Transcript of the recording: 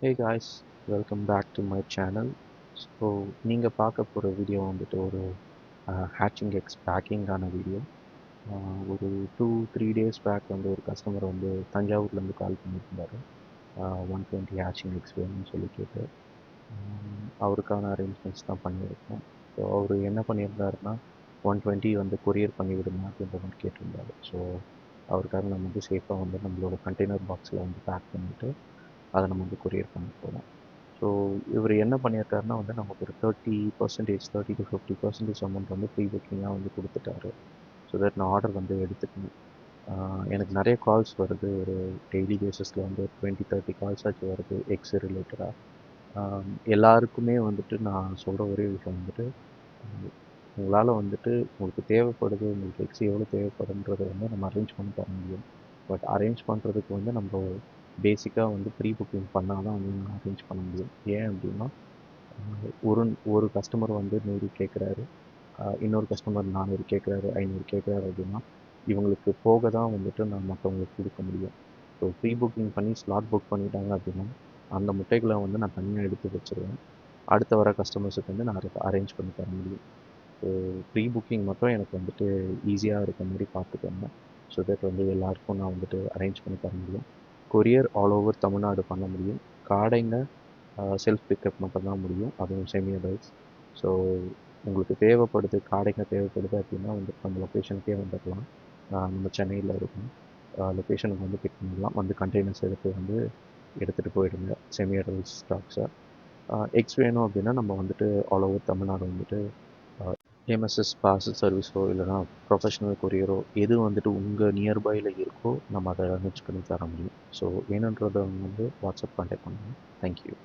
Hey guys, welcome back to my channel. So நீங்கள் பார்க்க போகிற வீடியோ வந்துட்டு ஒரு ஹேட்சிங் எக்ஸ் பேக்கிங்கான வீடியோ. ஒரு 2-3 டேஸ் பேக் வந்து ஒரு கஸ்டமர் வந்து தஞ்சாவூர்லேருந்து கால் பண்ணியிருந்தார். 120 ஹேட்சிங் எக்ஸ் வேணும்னு சொல்லி கேட்டு அவருக்கான அரேஞ்ச்மெண்ட்ஸ் தான் பண்ணியிருக்கோம். ஸோ அவர் என்ன பண்ணியிருந்தாருன்னா 120 வந்து கொரியர் பண்ணி விடுங்க அப்படின்ற மாதிரி கேட்டிருந்தாரு. ஸோ அவருக்காக நம்ம வந்து சேஃபாக வந்து நம்மளோட கண்டெய்னர் பாக்ஸில் வந்து பேக் பண்ணிவிட்டு அதை நம்ம வந்து கொரியர் பண்ண போகிறோம். ஸோ இவர் என்ன பண்ணியிருக்காருன்னா வந்து நமக்கு ஒரு 30% 30 to 50% அமௌண்ட் வந்து ப்ரீ புக்கிங்காக வந்து கொடுத்துட்டாரு. ஸோ தட் நான் ஆர்டர் வந்து எடுத்துக்கணும். எனக்கு நிறைய கால்ஸ் வருது. ஒரு டெய்லி பேசிஸில் வந்து 20-30 கால்ஸ் ஆச்சு வருது எக்ஸ் ரிலேட்டடாக. எல்லாருக்குமே வந்துட்டு நான் சொல்கிற ஒரே விஷயம் வந்துட்டு, உங்களால் வந்துட்டு உங்களுக்கு தேவைப்படுது, உங்களுக்கு எக்ஸ் எவ்வளோ தேவைப்படுன்றதை வந்து நம்ம அரேஞ்ச் பண்ணி தர முடியும். பட் அரேஞ்ச் பண்ணுறதுக்கு வந்து நம்ம பேசிக்காக வந்து ப்ரீ புக்கிங் பண்ணால் தான் வந்து அரேஞ்ச் பண்ண முடியும். ஏன் அப்படின்னா ஒரு ஒரு கஸ்டமர் வந்து 100 கேட்குறாரு, இன்னொரு கஸ்டமர் 400 கேட்குறாரு, 500 கேட்குறாரு அப்படின்னா இவங்களுக்கு போக தான் வந்துட்டு நான் மற்றவங்களுக்கு கொடுக்க முடியும். ஸோ ப்ரீ புக்கிங் பண்ணி ஸ்லாட் புக் பண்ணிட்டாங்க அப்படின்னா அந்த முட்டைகளை வந்து நான் தனியாக எடுத்து வச்சுருவேன். அடுத்த வர கஸ்டமர்ஸுக்கு வந்து நான் அரேஞ்ச் பண்ணி தர முடியும். ஸோ ப்ரீ புக்கிங் மட்டும் எனக்கு வந்துட்டு ஈஸியாக இருக்க மாதிரி பார்த்துக்கோங்க. ஸோ தட் வந்து எல்லாருக்கும் நான் வந்துட்டு அரேஞ்ச் பண்ணி தர முடியும். கொரியர் ஆல் ஓவர் தமிழ்நாடு பண்ண முடியும். காடைங்க செல்ஃப் பிக்கப் மட்டும் தான் முடியும், அதுவும் செமி அடல்ட்ஸ். ஸோ உங்களுக்கு தேவைப்படுது, காடைங்க தேவைப்படுது அப்படின்னா வந்துட்டு நம்ம லொக்கேஷனுக்கே வந்துடலாம். நம்ம சென்னையில் இருக்கோம். லொக்கேஷனுக்கு வந்து பிக் பண்ணிடலாம். வந்து கண்டெய்னர்ஸ் எடுத்து வந்து எடுத்துகிட்டு போயிடுங்க செமி அடல்ட்ஸ் ஸ்டாக்ஸை. எக்ஸ் வேணும் அப்படின்னா நம்ம வந்துட்டு ஆல் ஓவர் தமிழ்நாடு வந்துட்டு எம்எஸ்எஸ் பார்சல் சர்வீஸோ இல்லைனா ப்ரொஃபஷனல் கொரியரோ எது வந்துட்டு உங்கள் நியர்பையில் இருக்கோ நம்ம அதை அரேஞ்ச் பண்ணி தர முடியும். ஸோ வேணுன்றதை வந்து வாட்ஸ்அப் கான்டாக்ட் பண்ணுங்கள். தேங்க்யூ.